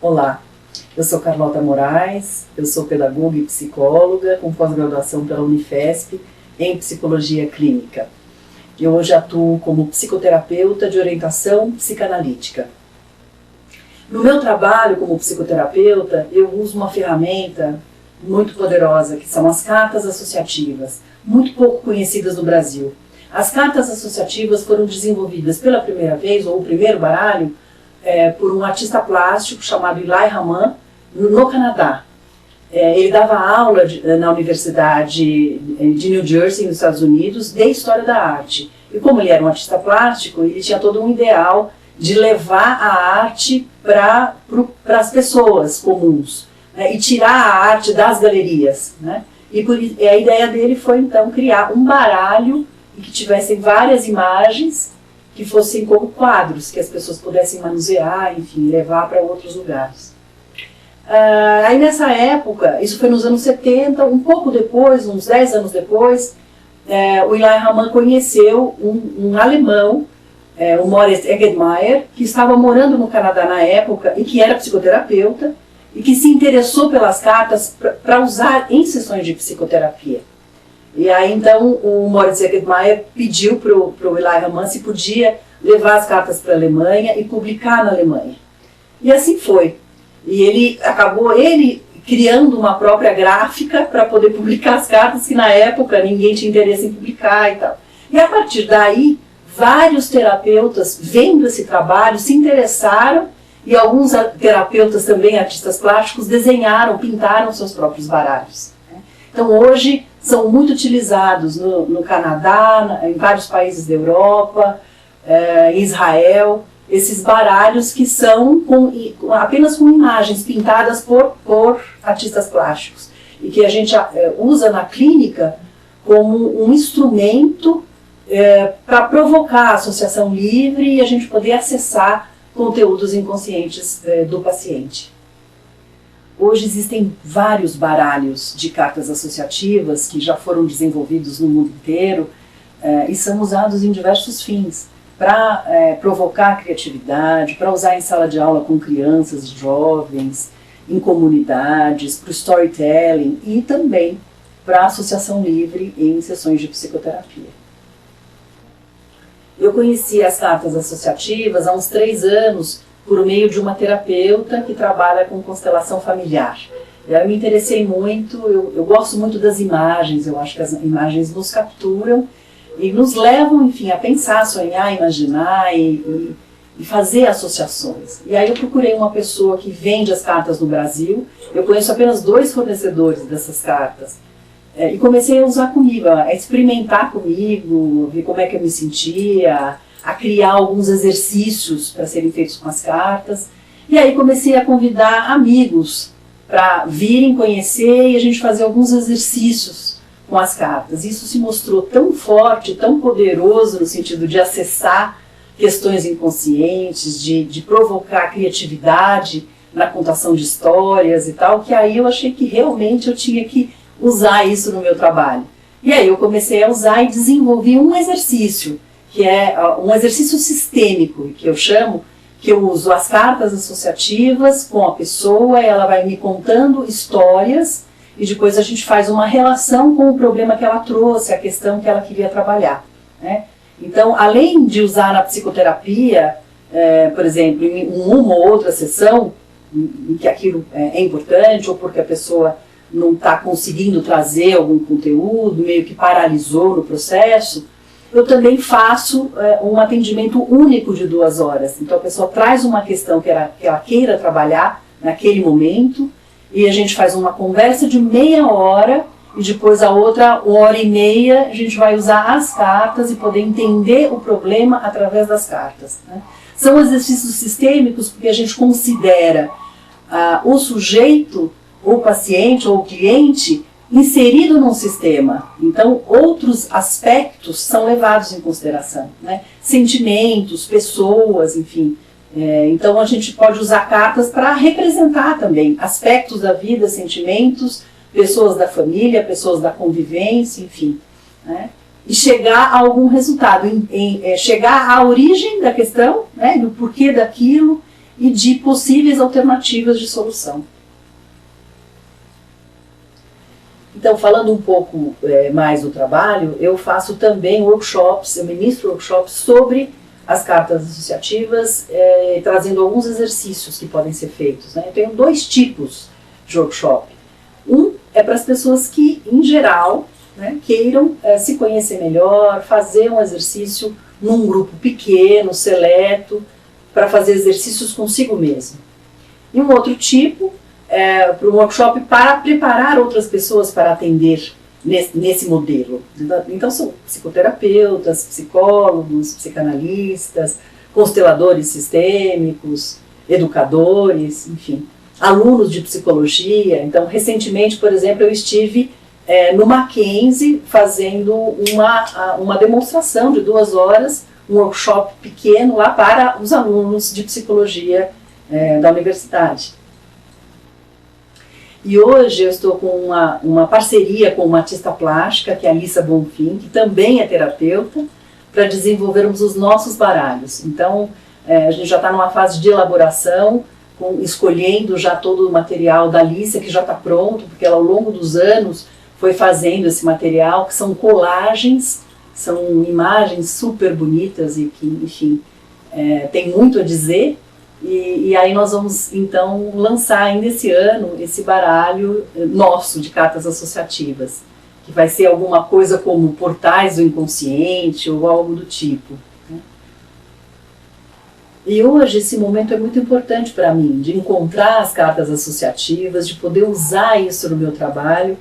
Olá, eu sou Carlota Moraes, eu sou pedagoga e psicóloga com pós-graduação pela Unifesp em Psicologia Clínica. Eu hoje atuo como psicoterapeuta de orientação psicanalítica. No meu trabalho como psicoterapeuta, eu uso uma ferramenta muito poderosa, que são as cartas associativas, muito pouco conhecidas no Brasil. As cartas associativas foram desenvolvidas pela primeira vez, ou o primeiro baralho, por um artista plástico chamado Eli Hamann, no Canadá. Ele dava aula na Universidade de New Jersey, nos Estados Unidos, de História da Arte. E como ele era um artista plástico, ele tinha todo um ideal de levar a arte para as pessoas comuns, né, e tirar a arte das galerias. Né? E a ideia dele foi, então, criar um baralho que tivessem várias imagens que fossem como quadros, que as pessoas pudessem manusear, enfim, levar para outros lugares. Aí nessa época, isso foi nos anos 70, um pouco depois, uns 10 anos depois, o Eli Hamann conheceu um alemão, o Moritz Egedmayer, que estava morando no Canadá na época e que era psicoterapeuta e que se interessou pelas cartas para usar em sessões de psicoterapia. E aí então o Moritz Egedmayer pediu para o Eli Hamann se podia levar as cartas para a Alemanha e publicar na Alemanha. E assim foi. E ele acabou criando uma própria gráfica para poder publicar as cartas, que na época ninguém tinha interesse em publicar e tal. E a partir daí, vários terapeutas, vendo esse trabalho, se interessaram, e alguns terapeutas também, artistas plásticos, desenharam, pintaram seus próprios baralhos. Então hoje são muito utilizados no Canadá, em vários países da Europa, em Israel, esses baralhos que são apenas com imagens pintadas por artistas plásticos e que a gente usa na clínica como um instrumento para provocar a associação livre e a gente poder acessar conteúdos inconscientes do paciente. Hoje existem vários baralhos de cartas associativas que já foram desenvolvidos no mundo inteiro e são usados em diversos fins, para provocar a criatividade, para usar em sala de aula com crianças, jovens, em comunidades, para o storytelling e também para a associação livre em sessões de psicoterapia. Eu conheci as cartas associativas há uns 3 anos por meio de uma terapeuta que trabalha com constelação familiar. Eu me interessei muito, eu gosto muito das imagens, eu acho que as imagens nos capturam e nos levam, enfim, a pensar, sonhar, imaginar e fazer associações. E aí eu procurei uma pessoa que vende as cartas no Brasil, eu conheço apenas 2 fornecedores dessas cartas, e comecei a usar comigo, a experimentar comigo, ver como é que eu me sentia, a criar alguns exercícios para serem feitos com as cartas. E aí comecei a convidar amigos para virem conhecer e a gente fazer alguns exercícios com as cartas. Isso se mostrou tão forte, tão poderoso no sentido de acessar questões inconscientes, de provocar criatividade na contação de histórias e tal, que aí eu achei que realmente eu tinha que usar isso no meu trabalho. E aí eu comecei a usar e desenvolvi um exercício, que é um exercício sistêmico, que eu chamo, que eu uso as cartas associativas com a pessoa, ela vai me contando histórias e depois a gente faz uma relação com o problema que ela trouxe, a questão que ela queria trabalhar. Né? Então, além de usar na psicoterapia, por exemplo, em uma ou outra sessão, em que aquilo é importante, ou porque a pessoa não está conseguindo trazer algum conteúdo, meio que paralisou no processo, eu também faço um atendimento único de 2 horas. Então a pessoa traz uma questão que ela queira trabalhar naquele momento, e a gente faz uma conversa de meia hora, e depois a outra 1h30 a gente vai usar as cartas e poder entender o problema através das cartas. Né? São exercícios sistêmicos porque a gente considera o sujeito, ou o paciente, ou o cliente, inserido num sistema. Então, outros aspectos são levados em consideração. Né? Sentimentos, pessoas, enfim. Então, a gente pode usar cartas para representar também aspectos da vida, sentimentos, pessoas da família, pessoas da convivência, enfim. Né? E chegar a algum resultado, chegar à origem da questão, né, do porquê daquilo, e de possíveis alternativas de solução. Então, falando um pouco mais do trabalho, eu faço também workshops, eu ministro workshops sobre as cartas associativas, trazendo alguns exercícios que podem ser feitos, né? Eu tenho 2 tipos de workshop. Um é para as pessoas que, em geral, né, queiram se conhecer melhor, fazer um exercício num grupo pequeno, seleto, para fazer exercícios consigo mesmo. E um outro tipo para um workshop para preparar outras pessoas para atender nesse modelo. Então são psicoterapeutas, psicólogos, psicanalistas, consteladores sistêmicos, educadores, enfim, alunos de psicologia. Então, recentemente, por exemplo, eu estive no Mackenzie fazendo uma demonstração de 2 horas, um workshop pequeno lá para os alunos de psicologia da universidade. E hoje eu estou com uma parceria com uma artista plástica, que é a Alissa Bonfim, que também é terapeuta, para desenvolvermos os nossos baralhos. Então, a gente já está numa fase de elaboração, escolhendo já todo o material da Alissa, que já está pronto, porque ela ao longo dos anos foi fazendo esse material, que são colagens, são imagens super bonitas e que, enfim, tem muito a dizer. E aí nós vamos, então, lançar ainda esse ano esse baralho nosso de cartas associativas, que vai ser alguma coisa como portais do inconsciente ou algo do tipo, né? E hoje esse momento é muito importante para mim, de encontrar as cartas associativas, de poder usar isso no meu trabalho,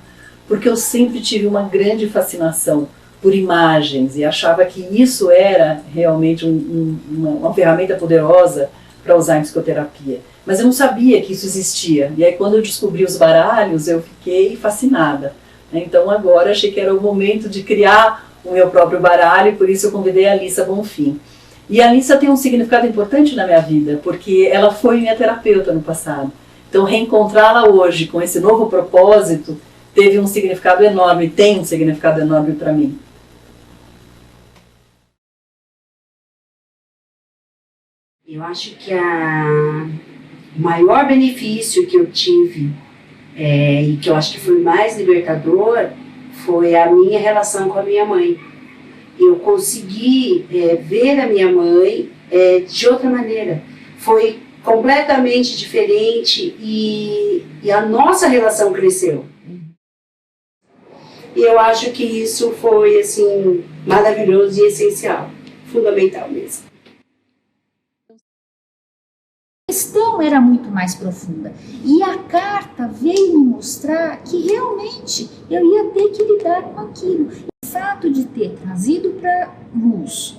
porque eu sempre tive uma grande fascinação por imagens e achava que isso era realmente uma ferramenta poderosa para usar em psicoterapia. Mas eu não sabia que isso existia. E aí quando eu descobri os baralhos, eu fiquei fascinada. Então agora achei que era o momento de criar o meu próprio baralho, e por isso eu convidei a Alissa Bonfim. E a Alissa tem um significado importante na minha vida, porque ela foi minha terapeuta no passado. Então reencontrá-la hoje com esse novo propósito teve um significado enorme, tem um significado enorme para mim. Eu acho que o maior benefício que eu tive, e que eu acho que foi mais libertador, foi a minha relação com a minha mãe. Eu consegui ver a minha mãe de outra maneira. Foi completamente diferente e a nossa relação cresceu. E eu acho que isso foi assim, maravilhoso e essencial, fundamental mesmo. A questão era muito mais profunda e a carta veio me mostrar que realmente eu ia ter que lidar com aquilo. O fato de ter trazido para luz,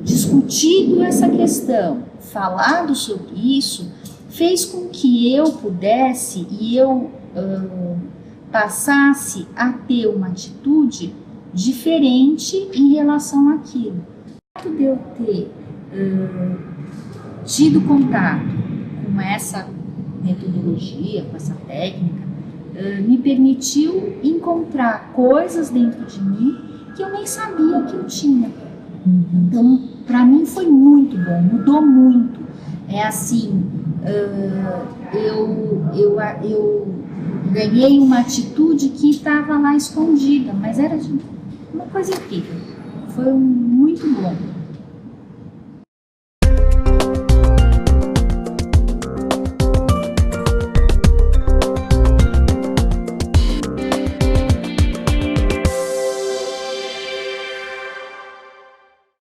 discutido essa questão, falado sobre isso, fez com que eu pudesse e eu passasse a ter uma atitude diferente em relação àquilo. O fato de eu ter tido contato com essa metodologia, com essa técnica, me permitiu encontrar coisas dentro de mim que eu nem sabia que eu tinha. Então, para mim foi muito bom, mudou muito. É assim, eu ganhei uma atitude que estava lá escondida, mas era uma coisa incrível. Foi muito bom.